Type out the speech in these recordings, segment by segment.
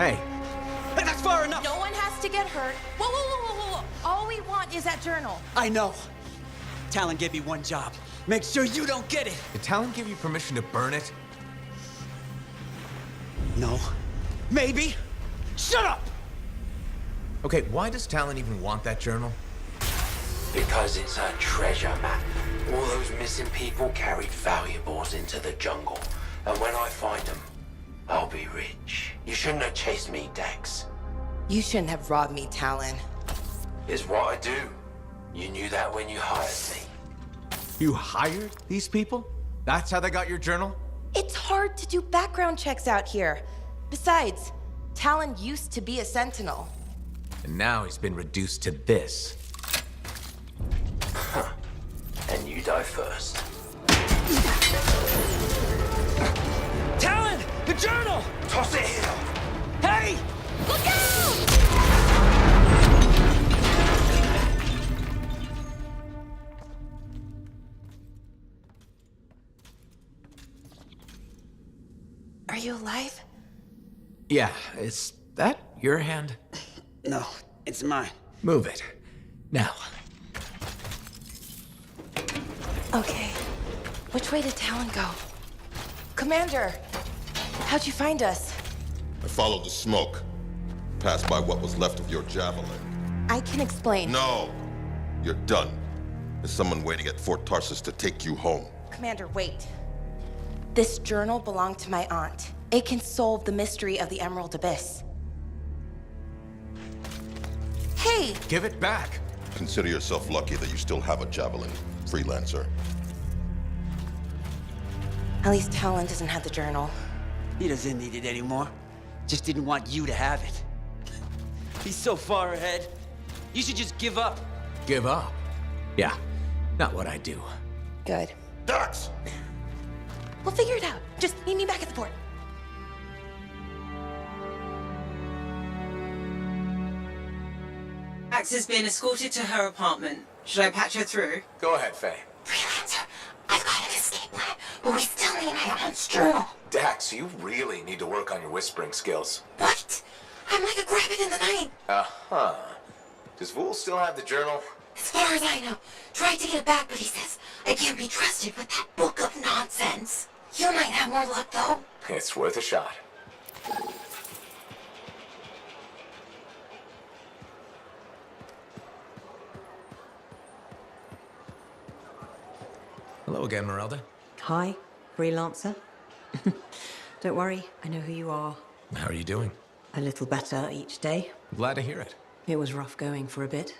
Hey. That's far enough! No one has to get hurt. Whoa, whoa, whoa, whoa, whoa. All we want is that journal. I know. Talon gave me one job. Make sure you don't get it. Did Talon give you permission to burn it? No. Maybe. Shut up! Okay, why does Talon even want that journal? Because it's a treasure map. All those missing people carried valuables into the jungle. And when I find them, I'll be rich. You shouldn't have chased me, Dex. You shouldn't have robbed me, Talon. It's what I do. You knew that when you hired me. You hired these people? That's how they got your journal? It's hard to do background checks out here. Besides, Talon used to be a sentinel. And now he's been reduced to this. Huh. And you die first. Talon! The journal! Toss it here! Hey! Look out! Are you alive? Yeah, is that your hand? No, it's mine. Move it. Now. Okay. Which way did Talon go? Commander! How'd you find us? I followed the smoke. Passed by what was left of your javelin. I can explain. No! You're done. There's someone waiting at Fort Tarsus to take you home. Commander, wait. This journal belonged to my aunt. It can solve the mystery of the Emerald Abyss. Hey! Give it back. Consider yourself lucky that you still have a javelin, freelancer. At least Talon doesn't have the journal. He doesn't need it anymore. Just didn't want you to have it. He's so far ahead. You should just give up. Give up? Yeah, not what I do. Good. Dax! We'll figure it out. Just meet me back at the port. Dax has been escorted to her apartment. Should I patch her through? Go ahead, Faye. Freelancer, I've got an escape plan, but we still need my aunt's journal. Dax, you really need to work on your whispering skills. What? I'm like a rabbit in the night. Uh-huh. Does Vool still have the journal? As far as I know, tried to get it back, but he says I can't be trusted with that book of nonsense. You might have more luck, though. It's worth a shot. Hello again, Merelda. Hi, freelancer. Don't worry, I know who you are. How are you doing? A little better each day. Glad to hear it. It was rough going for a bit.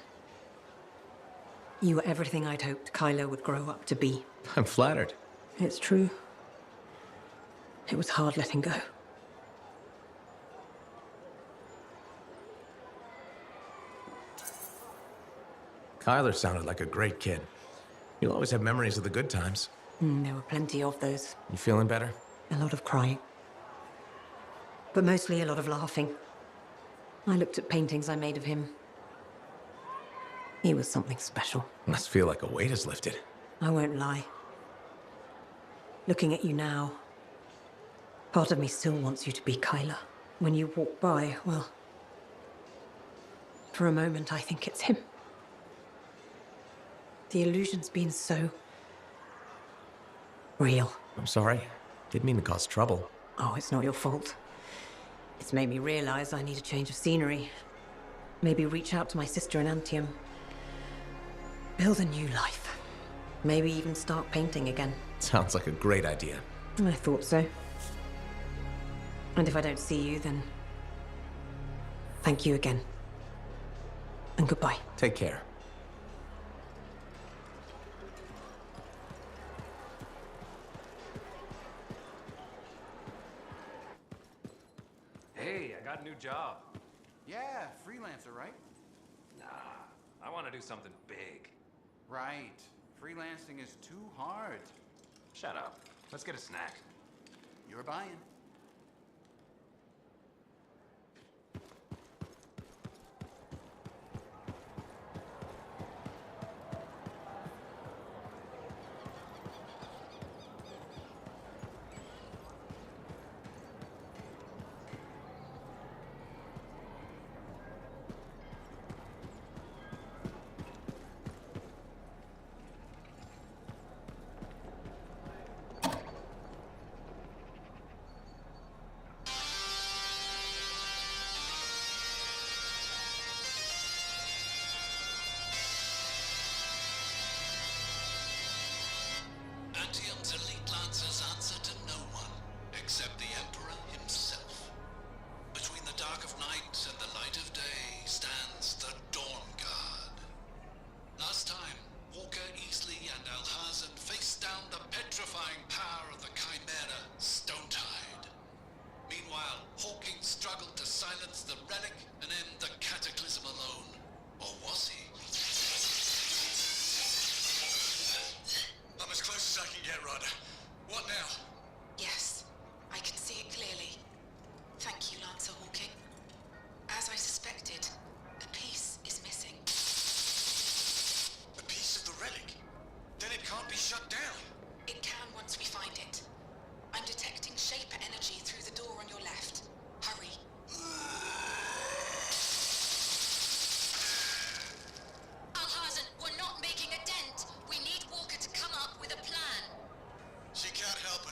You were everything I'd hoped Kylo would grow up to be. I'm flattered. It's true. It was hard letting go. Kyler sounded like a great kid. You'll always have memories of the good times. There were plenty of those. You feeling better? A lot of crying. But mostly a lot of laughing. I looked at paintings I made of him. He was something special. Must feel like a weight is lifted. I won't lie. Looking at you now, part of me still wants you to be Kyler. When you walk by, well, for a moment I think it's him. The illusion's been so real. I'm sorry. Didn't mean to cause trouble. Oh, it's not your fault. It's made me realize I need a change of scenery. Maybe reach out to my sister in Anthem. Build a new life. Maybe even start painting again. Sounds like a great idea. I thought so. And if I don't see you, then thank you again. And goodbye. Take care. Hey, I got a new job. Yeah, freelancer, right? Nah, I want to do something big. Right. Freelancing is too hard. Shut up. Let's get a snack. You're buying.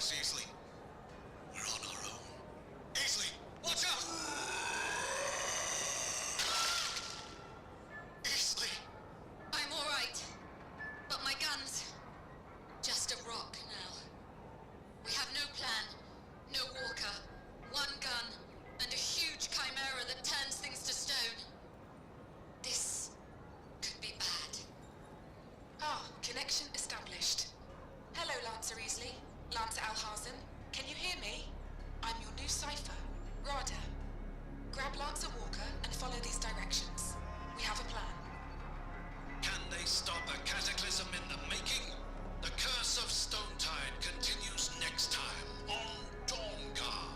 us, Easley. We're on our own. Easley, watch out! Easley! I'm all right. But my gun's just a rock now. We have no plan, no walker, one gun, and a huge chimera that turns things to stone. This could be bad. Ah, connection established. Hello, Lancer Easley. Lancer Alhazen. Can you hear me? I'm your new cipher, Rada. Grab Lancer Walker and follow these directions. We have a plan. Can they stop a cataclysm in the making? The Curse of Stonetide continues next time on Dawn Guard.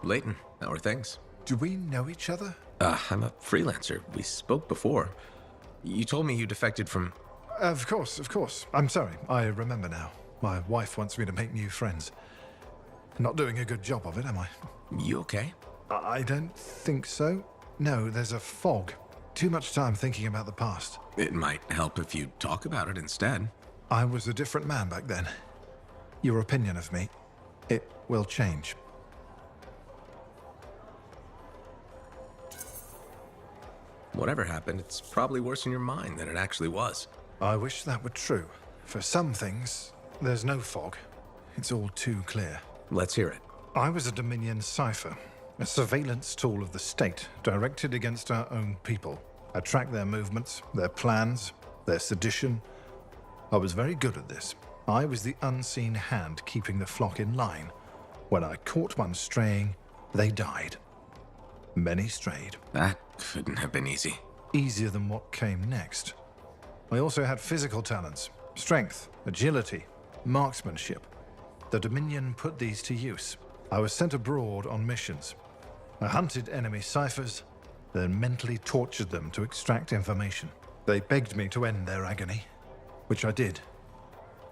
Leighton, how are things? Do we know each other? I'm a freelancer. We spoke before. You told me you defected from... Of course. I'm sorry. I remember now. My wife wants me to make new friends. Not doing a good job of it, am I? You okay? I don't think so. No, there's a fog. Too much time thinking about the past. It might help if you talk about it instead. I was a different man back then. Your opinion of me, it will change. Whatever happened, it's probably worse in your mind than it actually was. I wish that were true. For some things, there's no fog. It's all too clear. Let's hear it. I was a Dominion cipher, a surveillance tool of the state directed against our own people. I tracked their movements, their plans, their sedition. I was very good at this. I was the unseen hand keeping the flock in line. When I caught one straying, they died. Many strayed. That couldn't have been easy. Easier than what came next. I also had physical talents, strength, agility, marksmanship. The Dominion put these to use. I was sent abroad on missions. I hunted enemy ciphers, then mentally tortured them to extract information. They begged me to end their agony, which I did,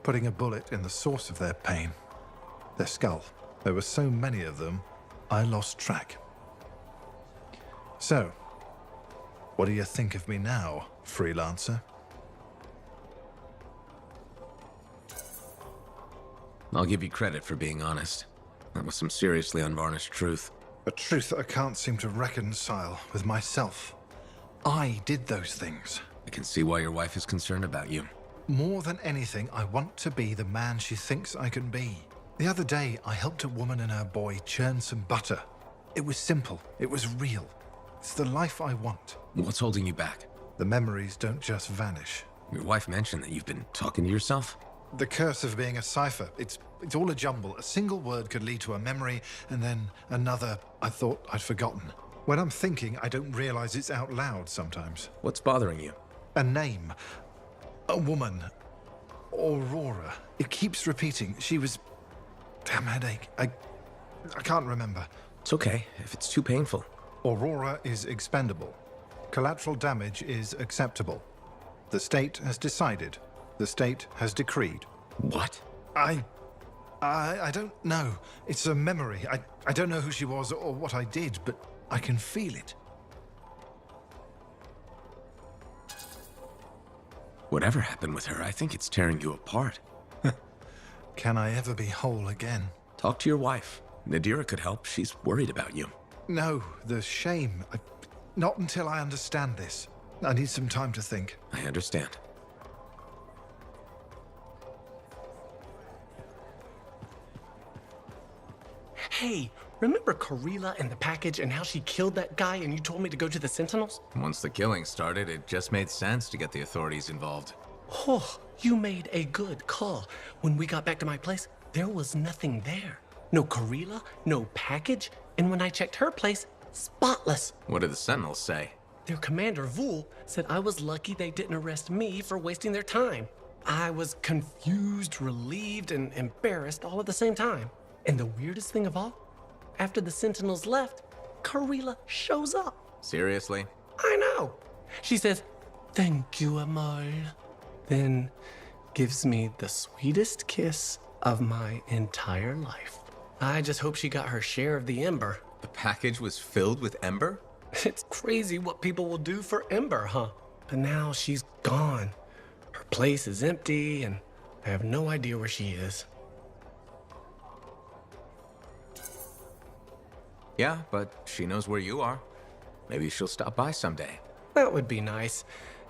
putting a bullet in the source of their pain, their skull. There were so many of them, I lost track. So, what do you think of me now, freelancer? I'll give you credit for being honest. That was some seriously unvarnished truth. A truth I can't seem to reconcile with myself. I did those things. I can see why your wife is concerned about you. More than anything, I want to be the man she thinks I can be. The other day, I helped a woman and her boy churn some butter. It was simple. It was real. It's the life I want. What's holding you back? The memories don't just vanish. Your wife mentioned that you've been talking to yourself? The curse of being a cipher. It's all a jumble. A single word could lead to a memory, and then another I thought I'd forgotten. When I'm thinking, I don't realize it's out loud sometimes. What's bothering you? A name. A woman. Aurora. It keeps repeating. She was... Damn headache. I can't remember. It's okay, if it's too painful. Aurora is expendable. Collateral damage is acceptable. The state has decided. The state has decreed. What? I don't know. It's a memory. I don't know who she was or what I did, but I can feel it. Whatever happened with her, I think it's tearing you apart. Can I ever be whole again? Talk to your wife. Nadira could help. She's worried about you. No, the shame. Not until I understand this. I need some time to think. I understand. Hey, remember Karila and the package and how she killed that guy and you told me to go to the Sentinels? Once the killing started, it just made sense to get the authorities involved. Oh, you made a good call. When we got back to my place, there was nothing there. No Karila, no package, and when I checked her place, spotless. What did the Sentinels say? Their commander, Vul, said I was lucky they didn't arrest me for wasting their time. I was confused, relieved, and embarrassed all at the same time. And the weirdest thing of all, after the Sentinels left, Karila shows up. Seriously? I know. She says, "Thank you, Amal." Then gives me the sweetest kiss of my entire life. I just hope she got her share of the Ember. The package was filled with Ember? It's crazy what people will do for Ember, huh? But now she's gone. Her place is empty, and I have no idea where she is. Yeah, but she knows where you are. Maybe she'll stop by someday. That would be nice,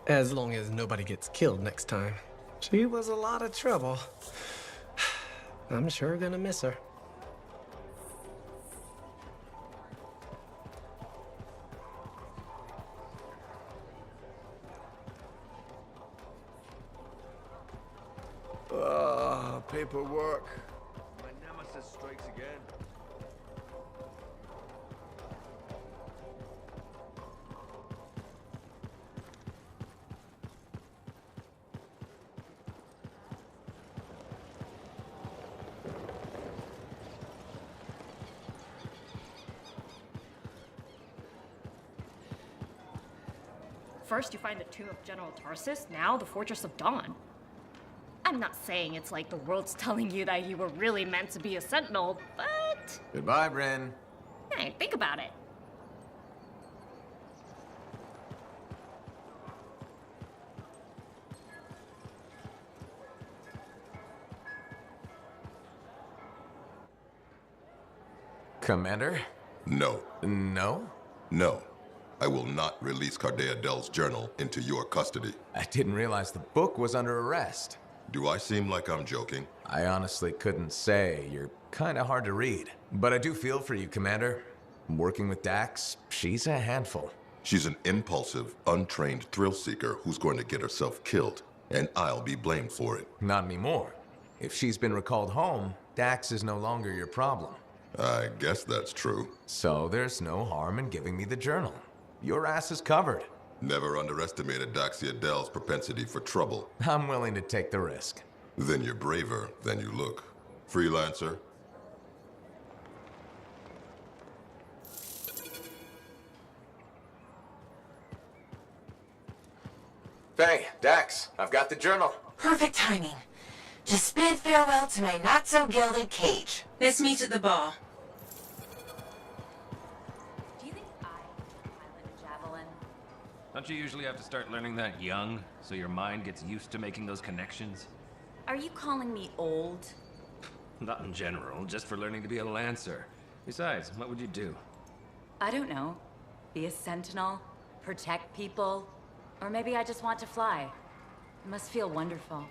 as long as nobody gets killed next time. She was a lot of trouble. I'm sure gonna miss her. Paperwork. My nemesis strikes again. First you find the tomb of General Tarsus, now the Fortress of Dawn. I'm not saying it's like the world's telling you that you were really meant to be a sentinel, but... Goodbye, Bryn. Hey, think about it. Commander? No. No? No. I will not release Cardea Dell's journal into your custody. I didn't realize the book was under arrest. Do I seem like I'm joking? I honestly couldn't say. You're kinda hard to read. But I do feel for you, Commander. Working with Dax, she's a handful. She's an impulsive, untrained thrill seeker who's going to get herself killed, and I'll be blamed for it. Not anymore. If she's been recalled home, Dax is no longer your problem. I guess that's true. So there's no harm in giving me the journal. Your ass is covered. Never underestimated Daxia Dell's propensity for trouble. I'm willing to take the risk. Then you're braver than you look. Freelancer? Hey, Dax, I've got the journal. Perfect timing. Just bid farewell to my not-so-gilded cage. Let's meet at the bar. Do you think I can pilot a javelin? Don't you usually have to start learning that young, so your mind gets used to making those connections? Are you calling me old? Not in general, just for learning to be a lancer. Besides, what would you do? I don't know. Be a sentinel? Protect people? Or maybe I just want to fly. It must feel wonderful.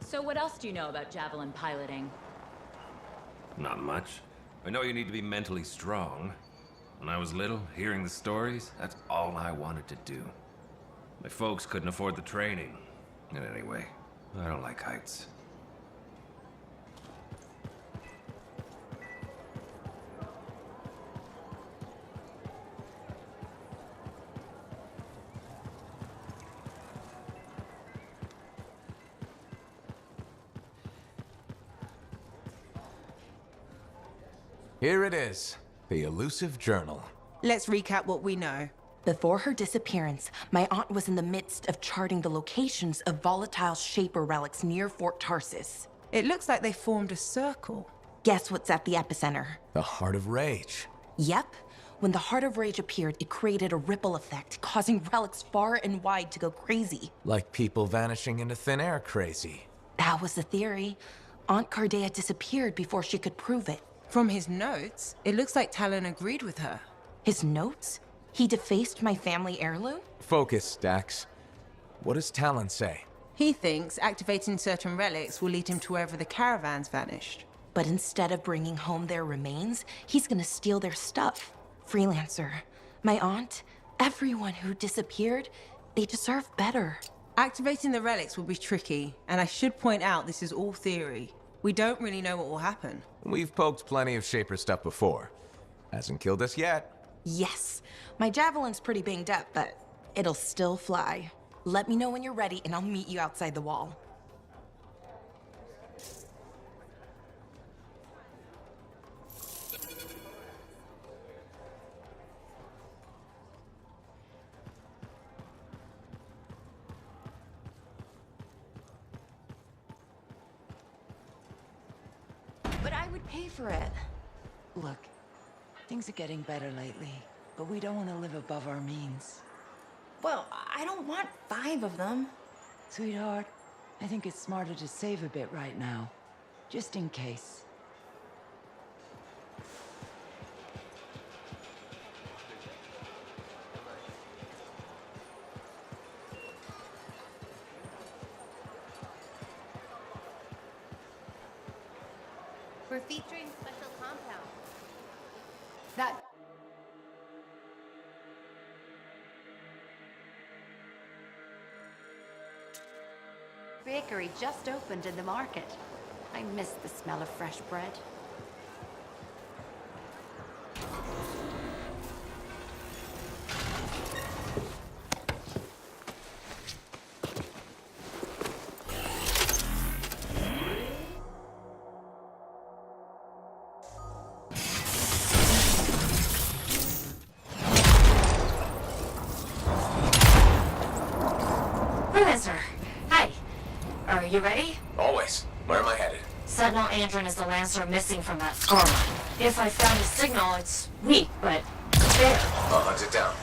So what else do you know about javelin piloting? Not much. I know you need to be mentally strong. When I was little, hearing the stories, that's all I wanted to do. My folks couldn't afford the training. And anyway, I don't like heights. Here it is, the elusive journal. Let's recap what we know. Before her disappearance, my aunt was in the midst of charting the locations of volatile Shaper relics near Fort Tarsus. It looks like they formed a circle. Guess what's at the epicenter? The Heart of Rage. Yep. When the Heart of Rage appeared, it created a ripple effect, causing relics far and wide to go crazy. Like people vanishing into thin air crazy. That was the theory. Aunt Cardea disappeared before she could prove it. From his notes, it looks like Talon agreed with her. His notes? He defaced my family heirloom? Focus, Dax. What does Talon say? He thinks activating certain relics will lead him to wherever the caravans vanished. But instead of bringing home their remains, he's gonna steal their stuff. Freelancer, my aunt, everyone who disappeared, they deserve better. Activating the relics will be tricky, and I should point out this is all theory. We don't really know what will happen. We've poked plenty of Shaper stuff before. Hasn't killed us yet. Yes. My Javelin's pretty banged up, but it'll still fly. Let me know when you're ready, and I'll meet you outside the wall. But I would pay for it. Look, things are getting better lately, but we don't want to live above our means. Well, I don't want 5 of them. Sweetheart, I think it's smarter to save a bit right now, just in case. We're featuring special compound. That... bakery just opened in the market. I miss the smell of fresh bread. Hi. Are you ready? Always. Where am I headed? Sentinel Andron is the Lancer missing from that score line. If I found his signal, it's weak, but there. I'll hunt it down.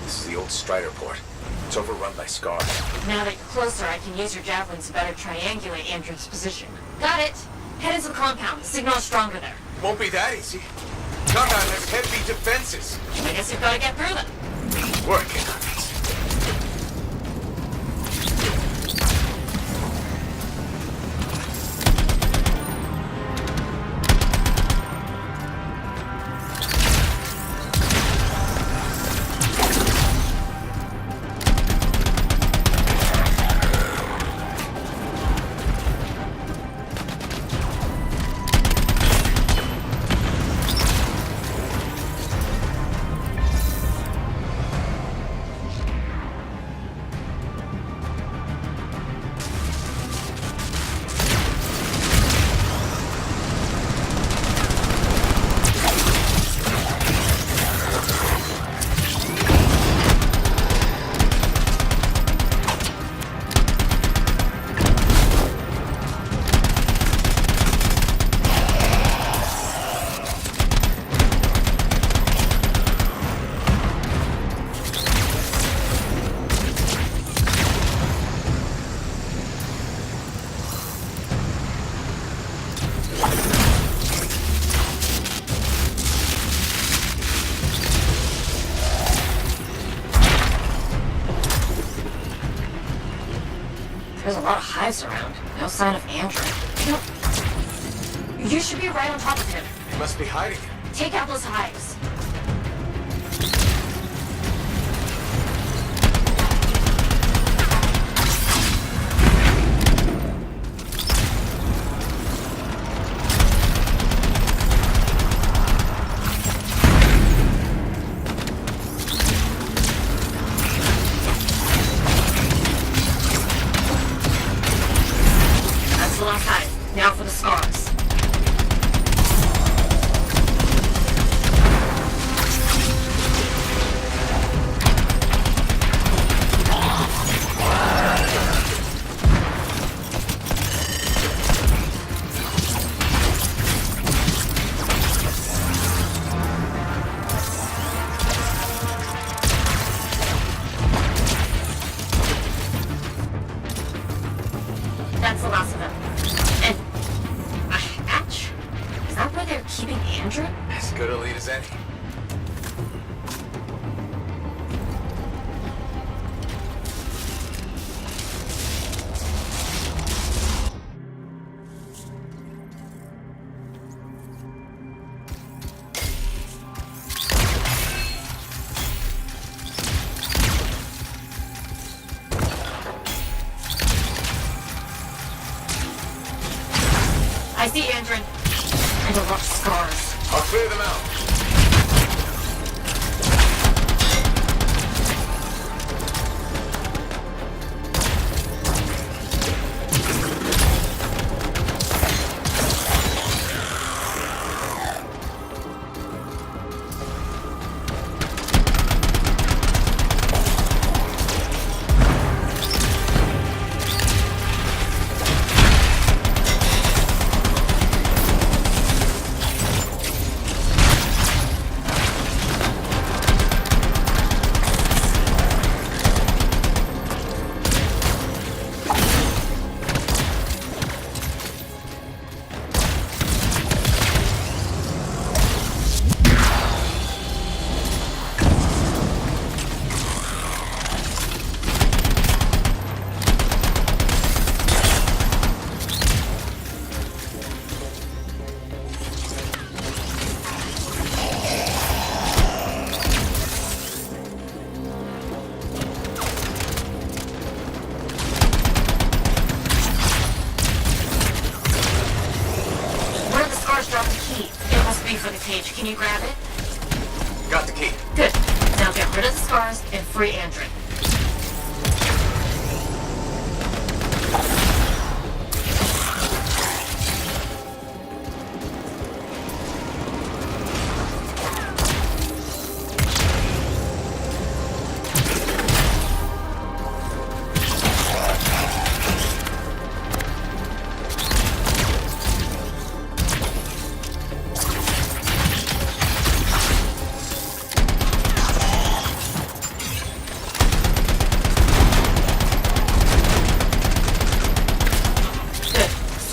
This is the old Strider port. It's overrun by scars. Now that you're closer, I can use your javelins to better triangulate Andron's position. Got it! Head into the compound. The signal is stronger there. Won't be that easy. Compound has heavy defenses. I guess you've got to get through them. Working on it. There's a lot of hives around. No sign of Andron. You should be right on top of him. He must be hiding. Take out those hives. That's the last hive. Now for the scars. Andrew? As good a lead as any. I see Andrew. And the rough scars. I'll clear them out. Can you grab it? Got the key. Good. Now get rid of the scars and free Andrew.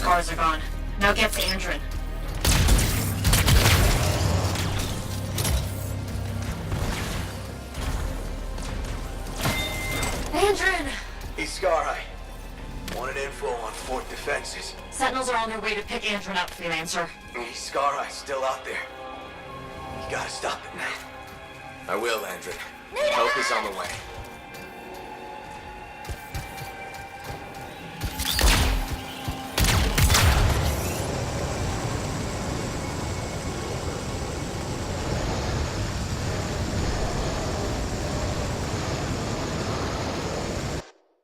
Are gone. Now get to Andrew. Andrew! Hey, Scar, I wanted info on fort defenses. Sentinels are on their way to pick Andrew up, Freelancer. Hey, Scar, still out there. You gotta stop it now. I will, Andrew. Help is on the way.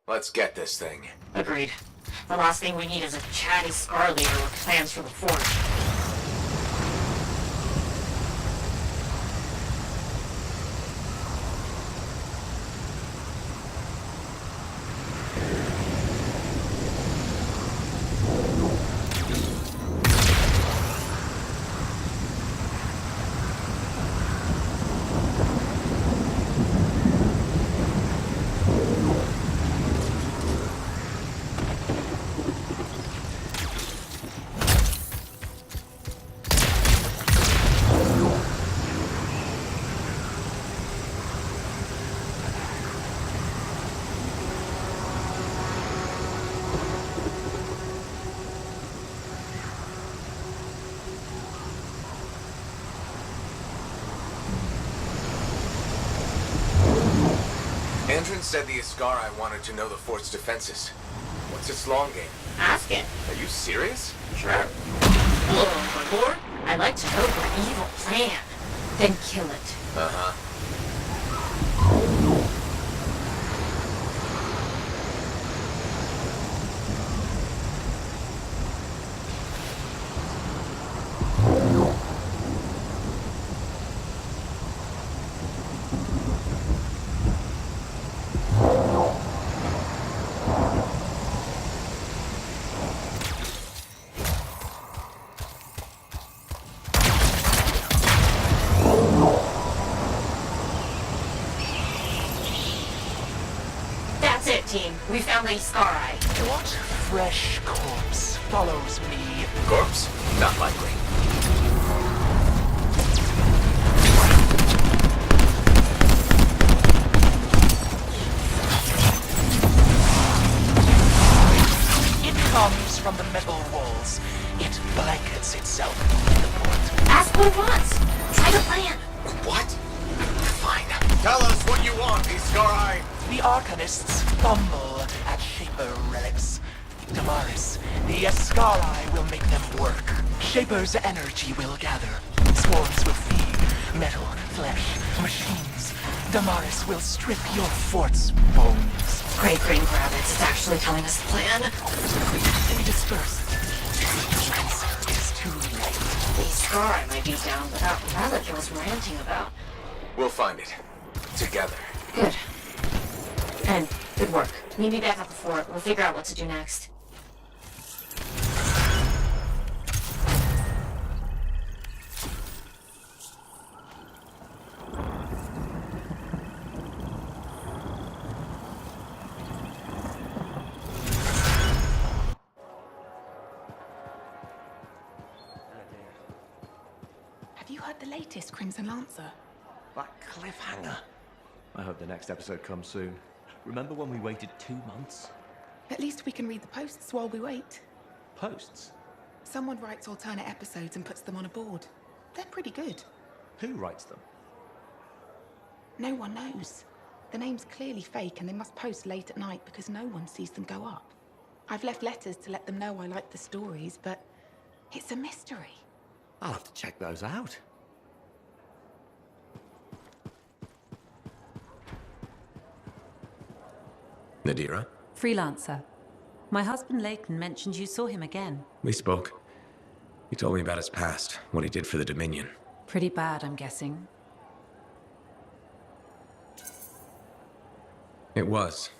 Let's get this thing. Agreed. The last thing we need is a chatty Scar leader with plans for the fort. Andrew said the Iskari wanted to know the fort's defenses. What's its long game? Ask it. Are you serious? Sure. Hello, Lord. I'd like to know your evil plan. Then kill it. Uh-huh. We found the Iskari. What fresh corpse follows me? Corpse? Not likely. the plan. What? Fine. Tell us what you want, Iskarai. The Arcanists fumble at Shaper relics. Damaris, the Iskarai will make them work. Shaper's energy will gather. Swarms will feed. Metal, flesh, machines. Damaris will strip your fort's bones. Great Green Grabbits is actually telling us the plan. They disperse. The answer is too late. The Scar might be down with that relic he was ranting about. We'll find it. Together. Good. And good work. Meet me back at the fort. We'll figure out what to do next. Have you heard the latest, Crimson Lancer? That cliffhanger. I hope the next episode comes soon. Remember when we waited 2 months? At least we can read the posts while we wait. Posts? Someone writes alternate episodes and puts them on a board. They're pretty good. Who writes them? No one knows. The name's clearly fake and they must post late at night because no one sees them go up. I've left letters to let them know I like the stories, but it's a mystery. I'll have to check those out. Nadira? Freelancer. My husband Leighton mentioned you saw him again. We spoke. He told me about his past, what he did for the Dominion. Pretty bad, I'm guessing. It was,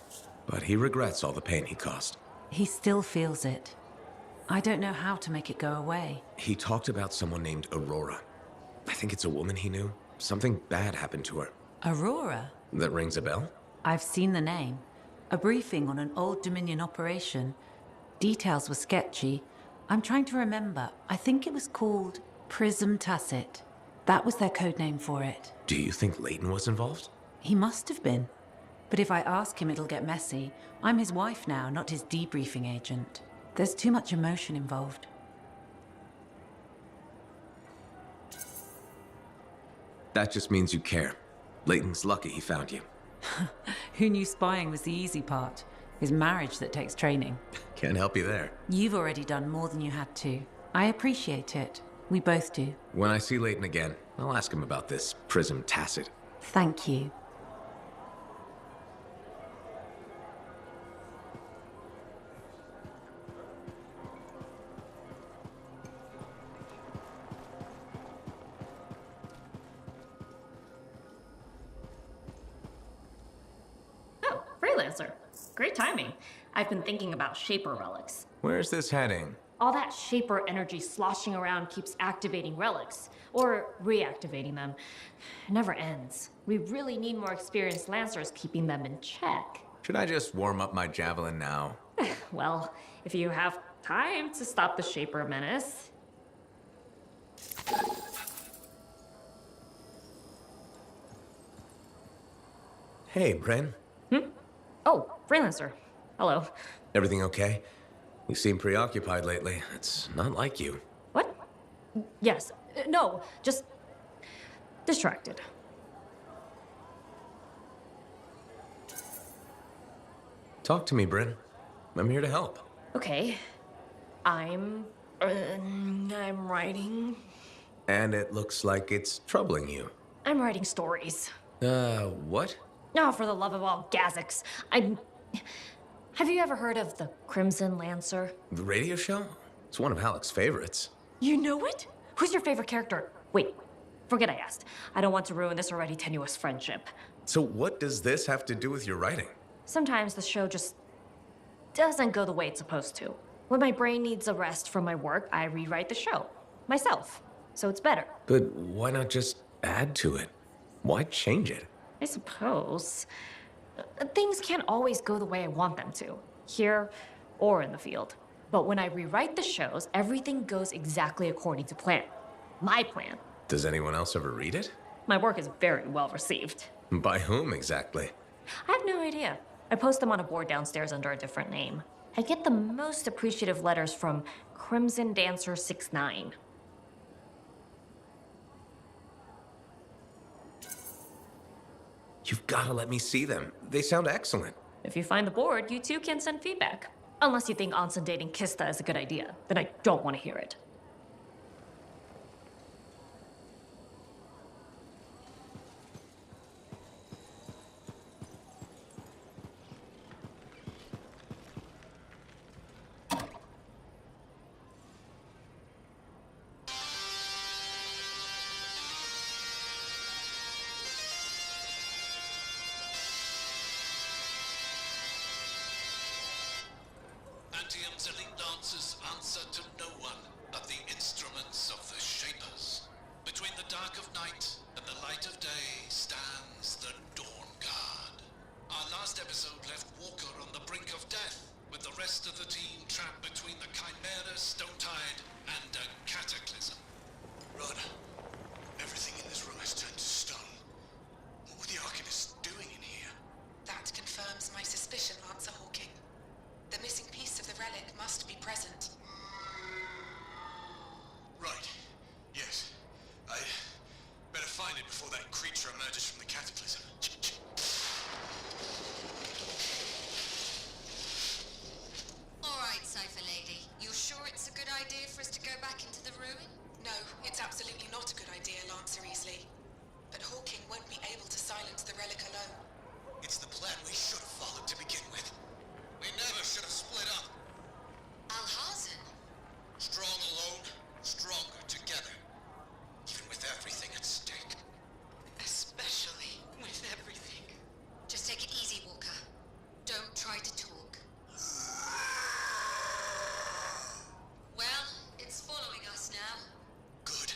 but he regrets all the pain he caused. He still feels it. I don't know how to make it go away. He talked about someone named Aurora. I think it's a woman he knew. Something bad happened to her. Aurora? That rings a bell? I've seen the name. A briefing on an old Dominion operation. Details were sketchy. I'm trying to remember. I think it was called Prism Tacit. That was their code name for it. Do you think Leighton was involved? He must have been. But if I ask him, it'll get messy. I'm his wife now, not his debriefing agent. There's too much emotion involved. That just means you care. Leighton's lucky he found you. Who knew spying was the easy part? It's marriage that takes training. Can't help you there. You've already done more than you had to. I appreciate it. We both do. When I see Leighton again, I'll ask him about this Prism Tacit. Thank you. Freelancer. Great timing. I've been thinking about Shaper relics. Where's this heading? All that Shaper energy sloshing around keeps activating relics, or reactivating them. It never ends. We really need more experienced Lancers keeping them in check. Should I just warm up my Javelin now? Well, if you have time to stop the Shaper menace. Hey, Bryn. Oh, Freelancer. Hello. Everything okay? You seem preoccupied lately. It's not like you. What? Yes. No, just distracted. Talk to me, Bryn. I'm here to help. Okay. I'm writing. And it looks like it's troubling you. I'm writing stories. What? Oh, for the love of all Gazics. Have you ever heard of the Crimson Lancer? The radio show? It's one of Halleck's favorites. You know it? Who's your favorite character? Wait, forget I asked. I don't want to ruin this already tenuous friendship. So what does this have to do with your writing? Sometimes the show just doesn't go the way it's supposed to. When my brain needs a rest from my work, I rewrite the show. Myself. So it's better. But why not just add to it? Why change it? I suppose. Things can't always go the way I want them to, here or in the field. But when I rewrite the shows, everything goes exactly according to plan. My plan. Does anyone else ever read it? My work is very well received. By whom exactly? I have no idea. I post them on a board downstairs under a different name. I get the most appreciative letters from Crimson Dancer 69. You've got to let me see them. They sound excellent. If you find the board, you too can send feedback. Unless you think Anson dating Kista is a good idea, then I don't want to hear it. Antium's elite dancers answer to no one but the instruments of the Shapers. Between the dark of night and the light of day stands the Dawn Guard. Our last episode left Walker on the brink of death, with the rest of the team trapped between the Chimera, Stonetide, and a cataclysm. Rhoda, everything in this room has turned to stone. What were the Arcanists doing in here? That confirms my suspicion, Lancer Hawking. The missing piece of the relic must be present. Right. Yes. I better find it before that creature emerges from the cataclysm. All right, Cypher Lady. You sure it's a good idea for us to go back into the ruin? No, it's absolutely not a good idea, Lancer Easley. But Hawking won't be able to silence the relic alone. It's the plan we should have followed to begin with. We never should have split up. Alhazen? Strong alone, stronger together. Even with everything at stake. Especially with everything. Just take it easy, Walker. Don't try to talk. Well, it's following us now. Good.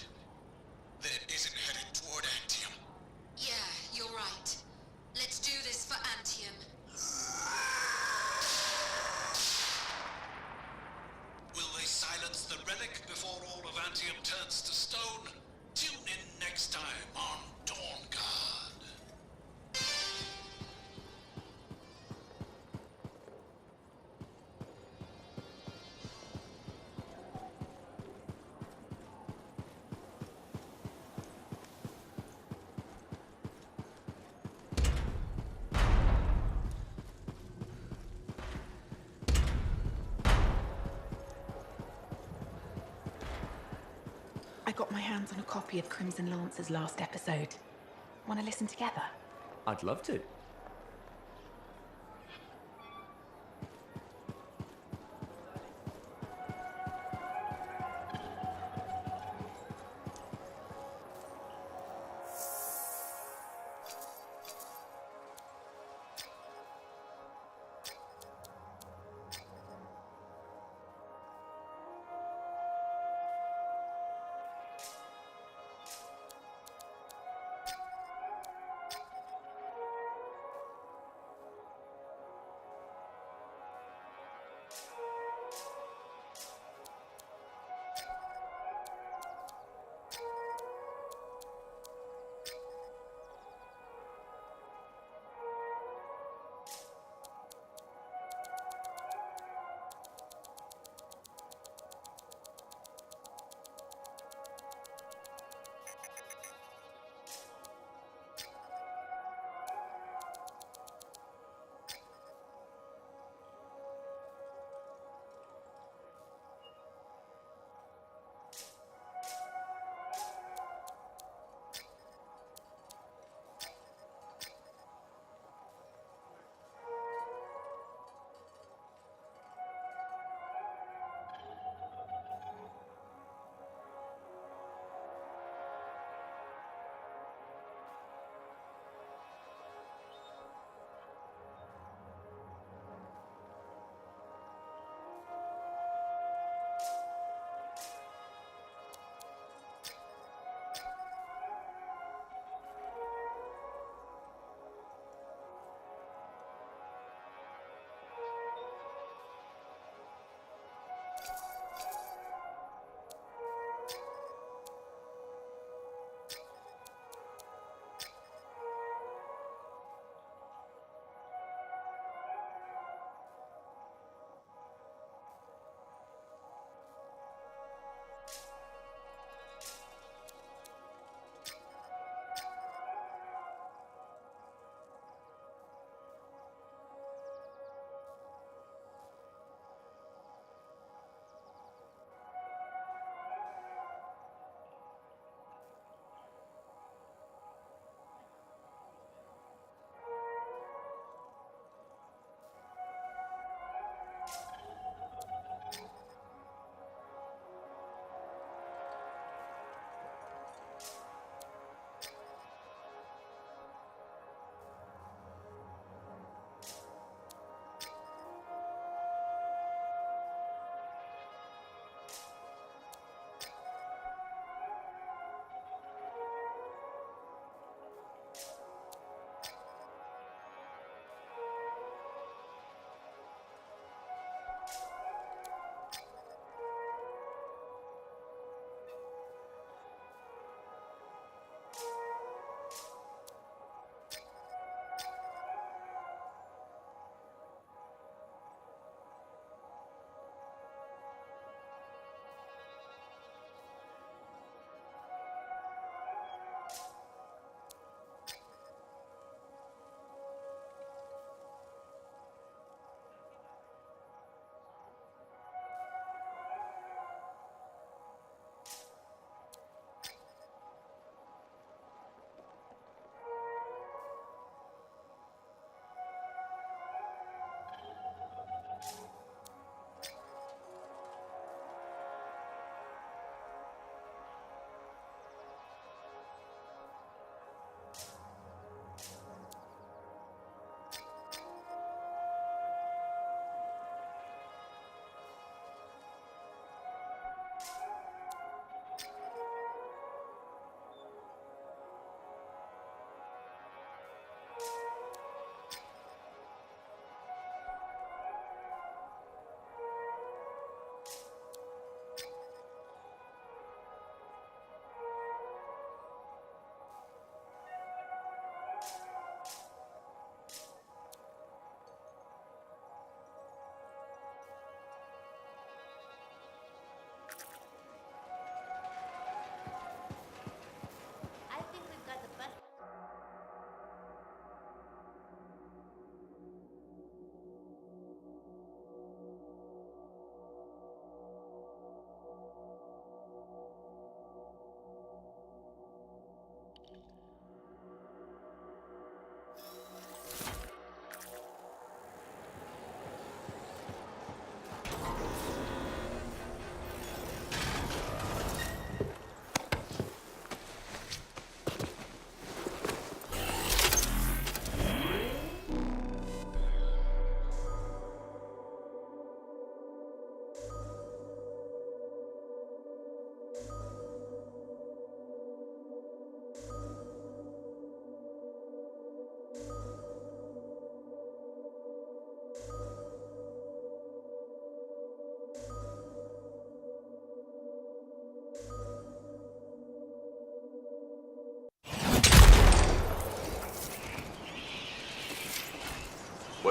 Then it isn't headed toward Antium. Yeah, you're right. Let's do this for Antium. Will they silence the relic before all of Antium turns to stone? Tune in next time on Dawn Guard. I got my hands on a copy of Crimson Lance's last episode. Want to listen together? I'd love to.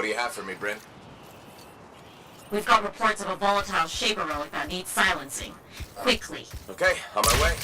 What do you have for me, Bryn? We've got reports of a volatile Shaper relic that needs silencing. Quickly. Okay, on my way.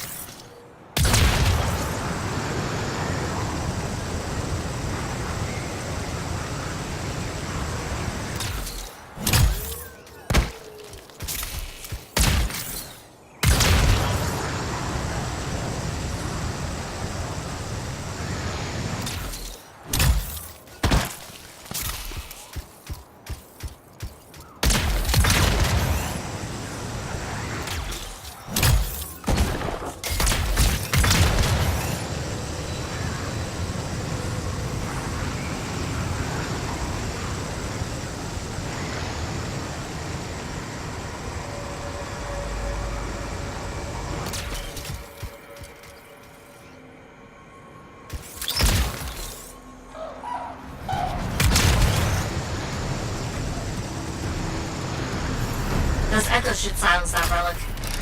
Those echoes should silence that relic.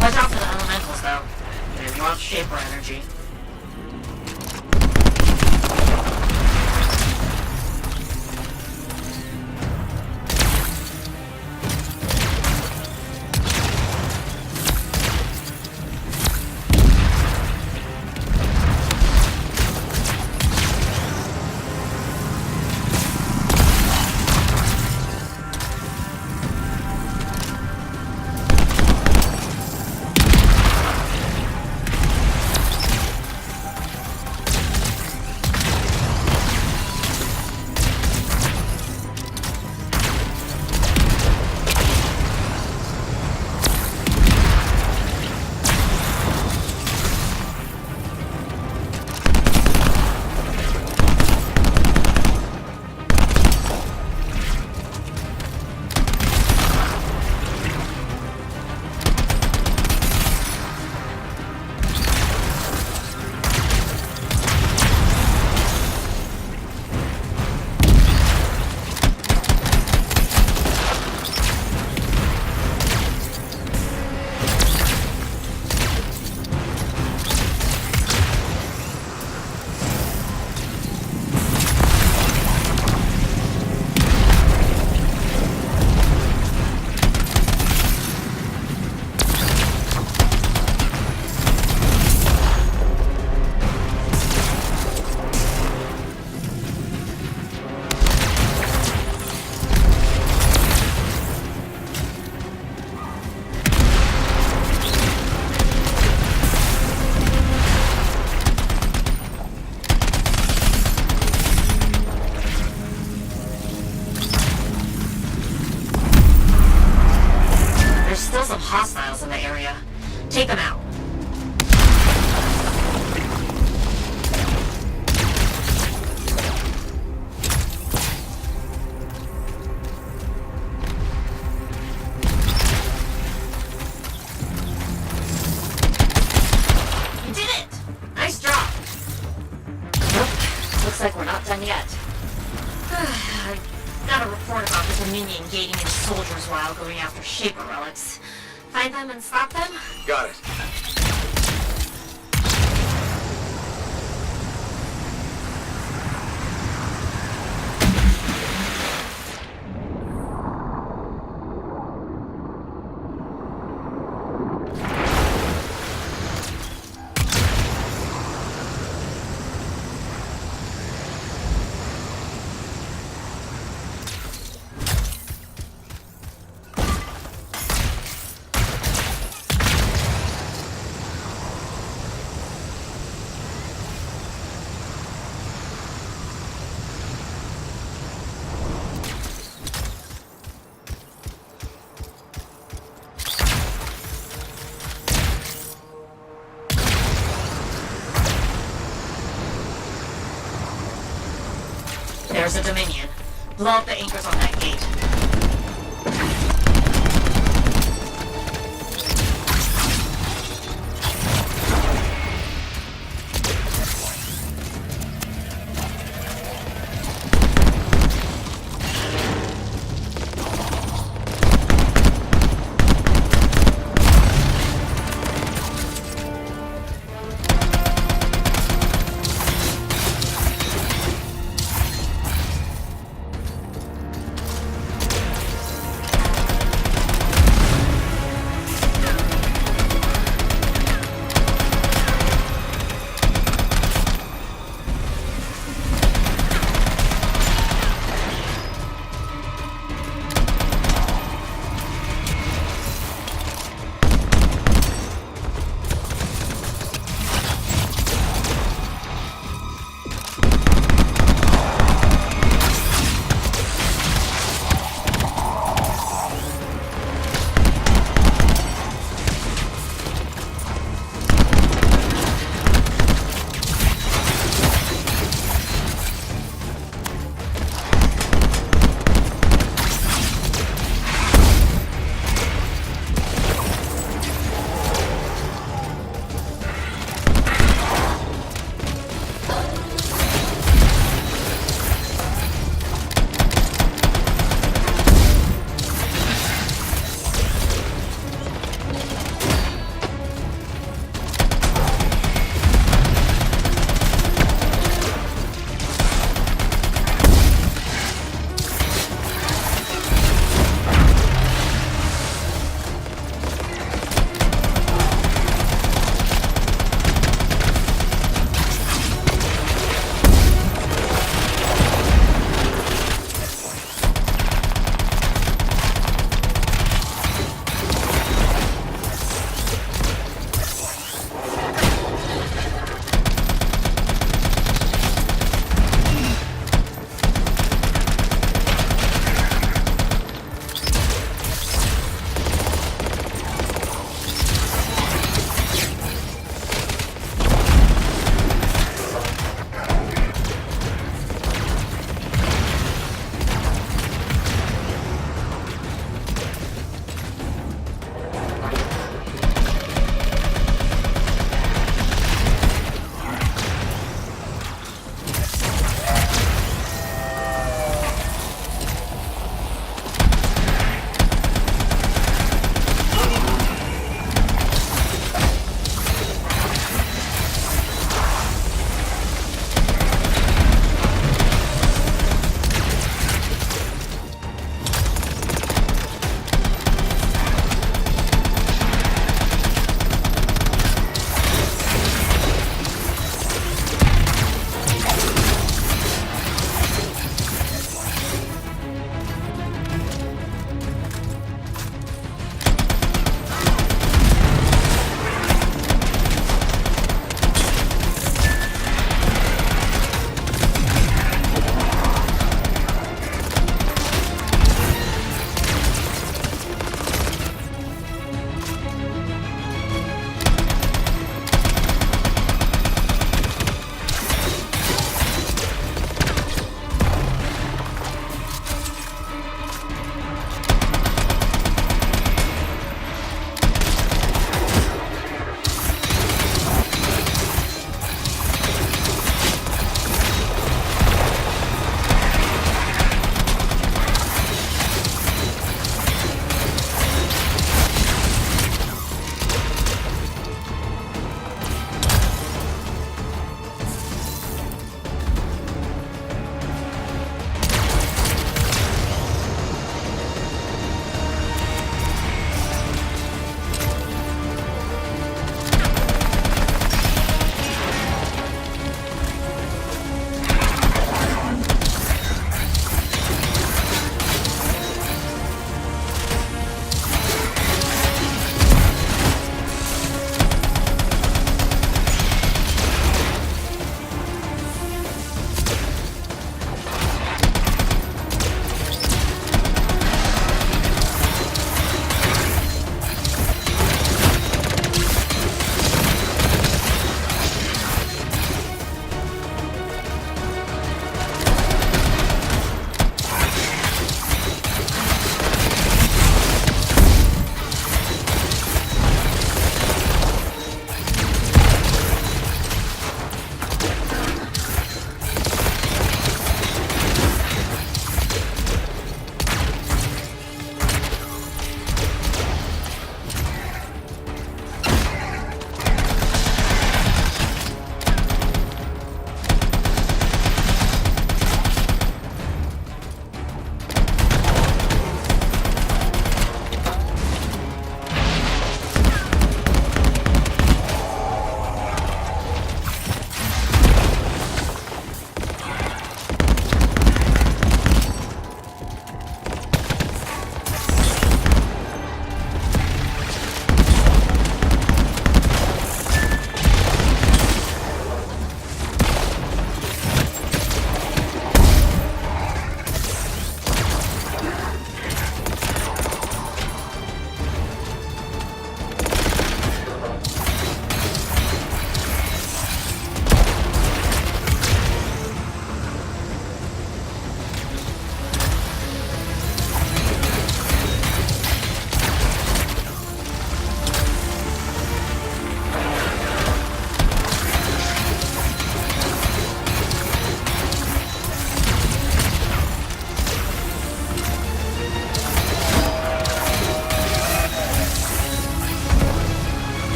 Watch out for the elementals, though. They love Shaper energy. Hostiles in the area. Take them out. You did it! Nice job. Nope. Looks like we're not done yet. I got a report about the Dominion gating into soldiers while going after Shaper relics. Find them and stop them? Got it. There's a Dominion. Blow up the anchors on that gate.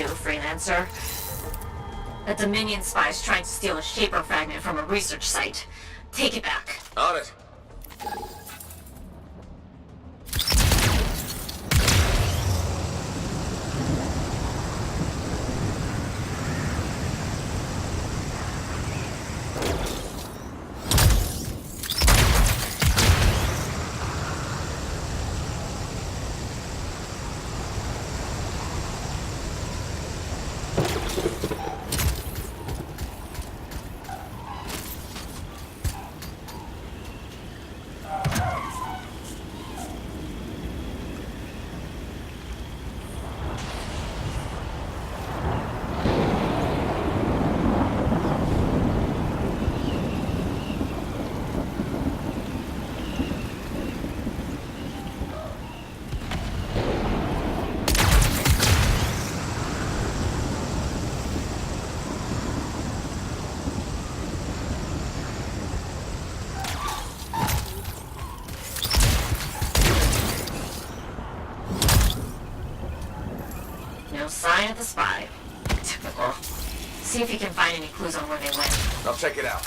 Shapers.To, Freelancer. A Dominion spy's trying to steal a Shaper fragment from a research site. Take it back. On it. No sign of the spy. Typical. See if you can find any clues on where they went. I'll check it out.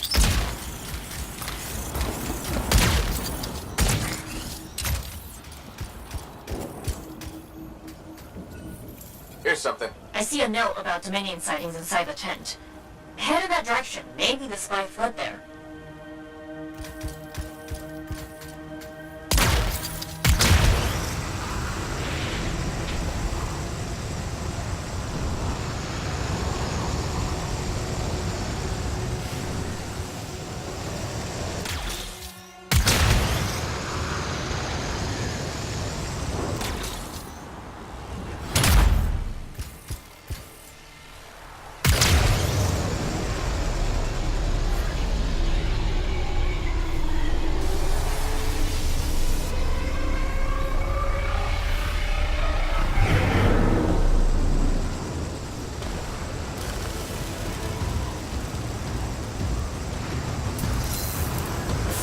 Here's something. I see a note about Dominion sightings inside the tent. Head in that direction. Maybe the spy fled there.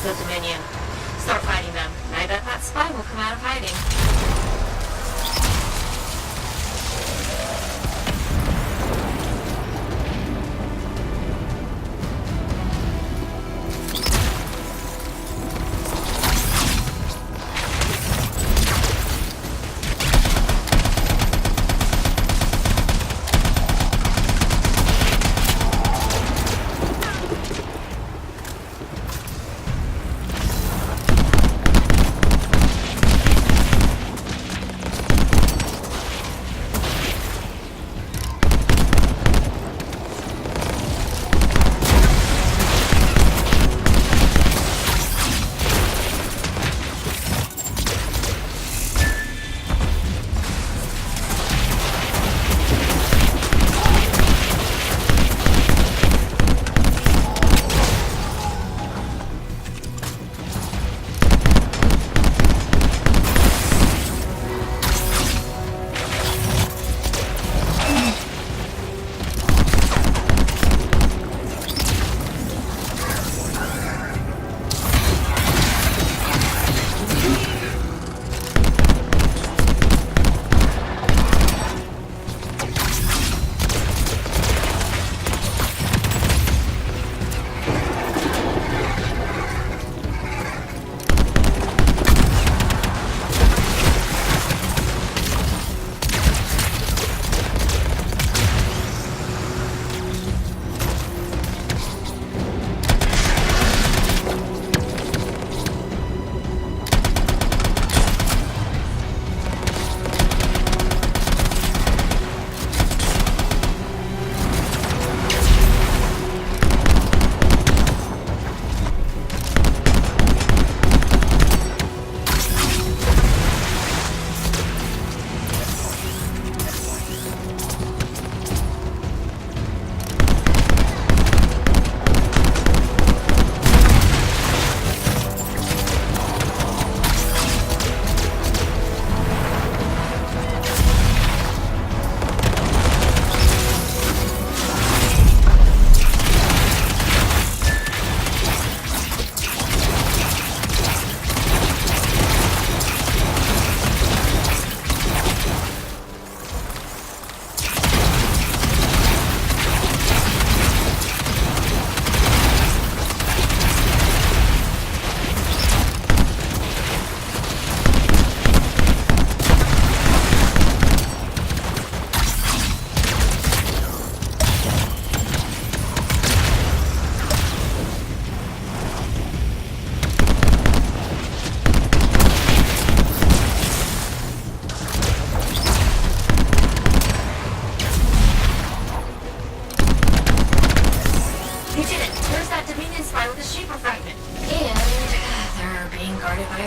The Dominion. Start fighting them, and I bet that spy will come out of hiding.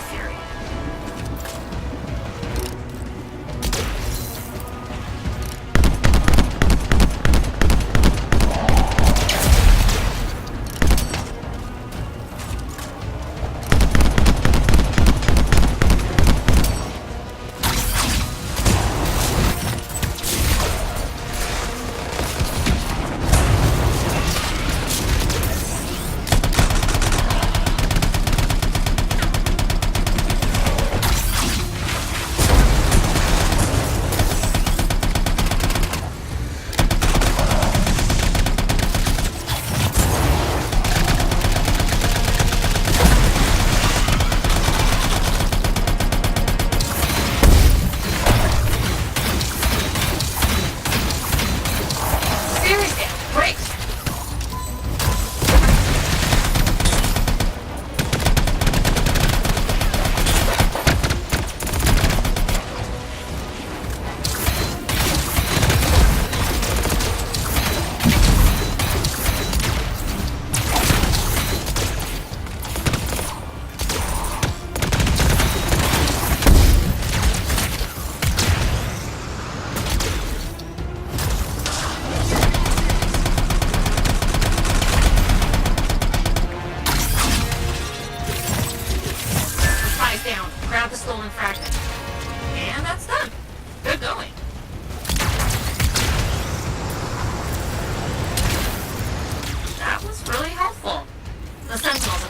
fury.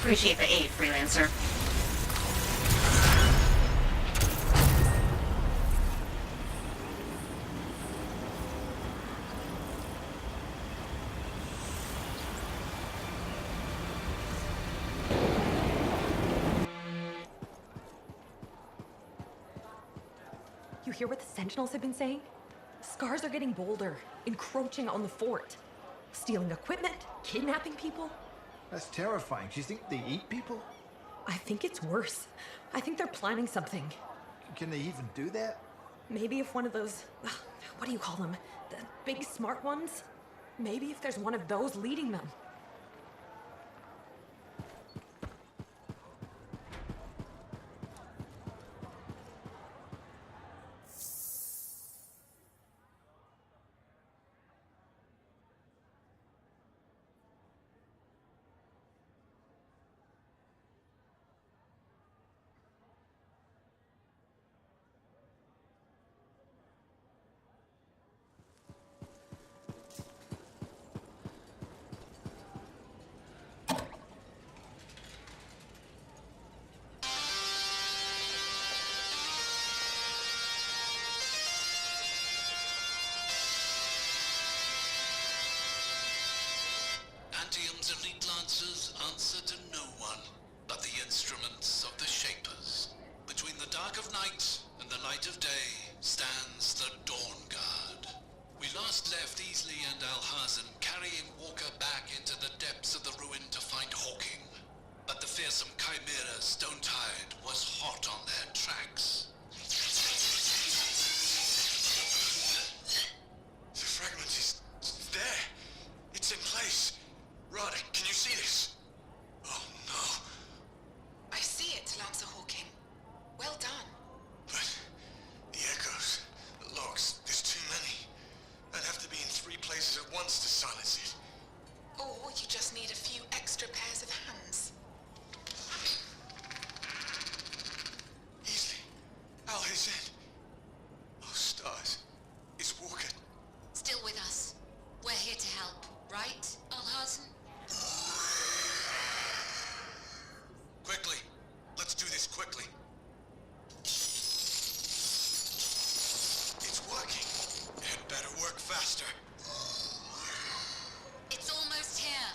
Appreciate the aid, freelancer. You hear what the Sentinels have been saying? Scars are getting bolder, encroaching on the fort. Stealing equipment, kidnapping people. That's terrifying. Do you think they eat people? I think it's worse. I think they're planning something. Can they even do that? Maybe if one of those, what do you call them? The big smart ones? Maybe if there's one of those leading them. Antium's elite lancers answer to no one but the instruments of the Shapers. Between the dark of night and the light of day stands the Dawn Guard. We last left Easley and Alhazen carrying Walker back into the depths of the ruin to find Hawking. But the fearsome Chimera Stone-Tide was hot on their tracks. The fragment is there. It's in place. Roddy, can you see this? Oh no. I see it, Lancer Hawking. Well done. But the echoes, the logs, there's too many. I'd have to be in 3 places at once to silence it. Or you just need a few extra pairs of hands. Easily. Alhazen. Oh, stars. Is Walker... Still with us. We're here to help, right, Alhazen? Quickly. Let's do this quickly. It's working. It better work faster. It's almost here.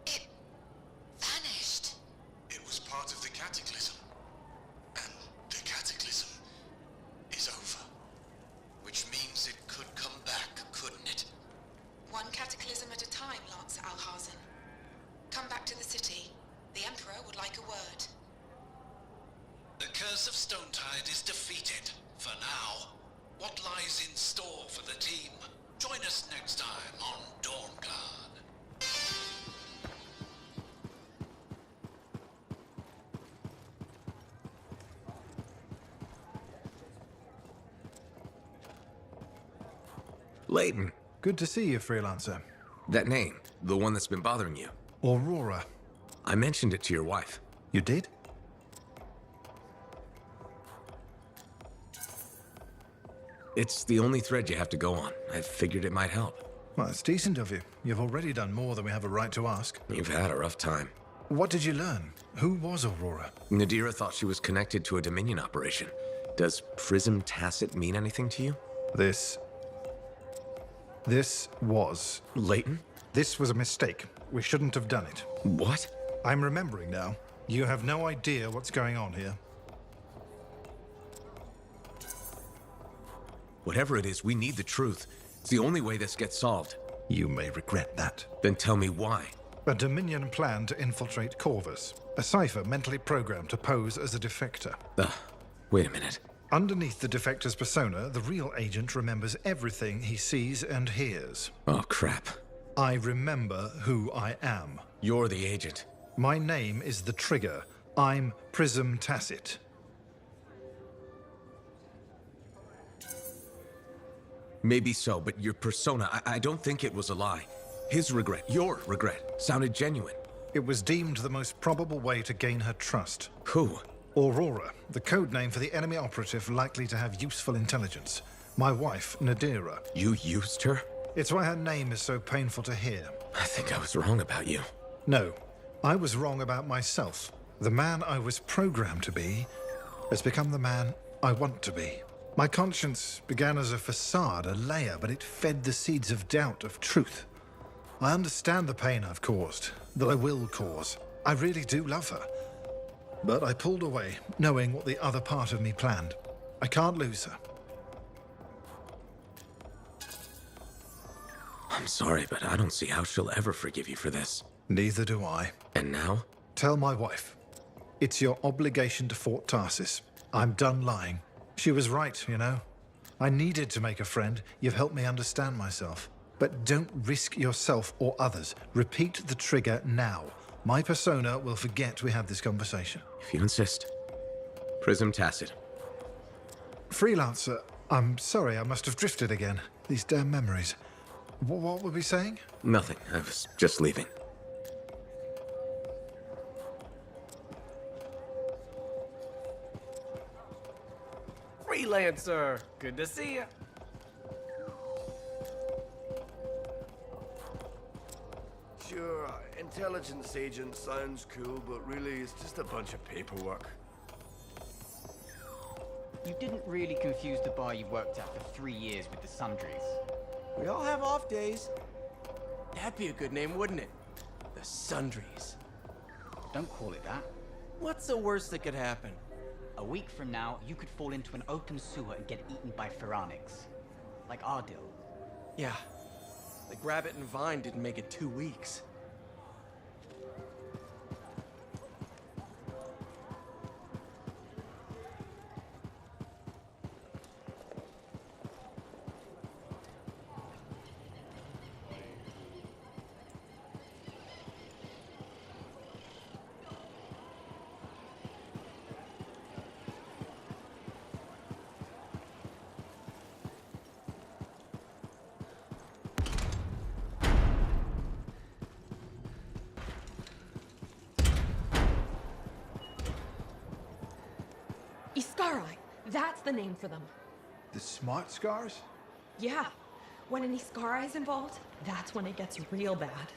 It vanished. It was part of the cataclysm. And the cataclysm is over. Which means it could come back, couldn't it? One cataclysm at a time, Lancer Alhazen. Come back to the city. The Emperor would like a word. The curse of Stonetide is defeated, for now. What lies in store for the team? Join us next time on Dawnguard. Layton. Good to see you, Freelancer. That name, the one that's been bothering you. Aurora. I mentioned it to your wife. You did? It's the only thread you have to go on. I figured it might help. Well, it's decent of you. You've already done more than we have a right to ask. You've had a rough time. What did you learn? Who was Aurora? Nadira thought she was connected to a Dominion operation. Does Prism-Tacit mean anything to you? This was... Layton? This was a mistake. We shouldn't have done it. What? I'm remembering now. You have no idea what's going on here. Whatever it is, we need the truth. It's the only way this gets solved. You may regret that. Then tell me why. A Dominion plan to infiltrate Corvus. A cipher mentally programmed to pose as a defector. Wait a minute. Underneath the defector's persona, the real agent remembers everything he sees and hears. Oh, crap. I remember who I am. You're the agent. My name is the Trigger. I'm Prism-Tacit. Maybe so, but your persona, I don't think it was a lie. His regret, your regret, sounded genuine. It was deemed the most probable way to gain her trust. Who? Aurora, the code name for the enemy operative likely to have useful intelligence. My wife, Nadira. You used her? It's why her name is so painful to hear. I think I was wrong about you. No, I was wrong about myself. The man I was programmed to be has become the man I want to be. My conscience began as a facade, a layer, but it fed the seeds of doubt, of truth. I understand the pain I've caused, that I will cause. I really do love her. But I pulled away, knowing what the other part of me planned. I can't lose her. I'm sorry, but I don't see how she'll ever forgive you for this. Neither do I. And now? Tell my wife. It's your obligation to Fort Tarsis. I'm done lying. She was right, you know. I needed to make a friend. You've helped me understand myself. But don't risk yourself or others. Repeat the trigger now. My persona will forget we had this conversation. If you insist. Prism-Tacit. Freelancer, I'm sorry, I must have drifted again. These damn memories. What were we saying? Nothing. I was just leaving. Freelancer, good to see you. Sure, intelligence agent sounds cool, but really it's just a bunch of paperwork. You didn't really confuse the bar you worked at for 3 years with the Sundries. We all have off days. That'd be a good name, wouldn't it? The Sundries. Don't call it that. What's the worst that could happen? A week from now, you could fall into an open sewer and get eaten by Pharaonics. Like Ardil. Yeah. The Grabbit and Vine didn't make it 2 weeks. Iskari, that's the name for them. The smart scars? Yeah, when an Iskari is involved, that's when it gets real bad.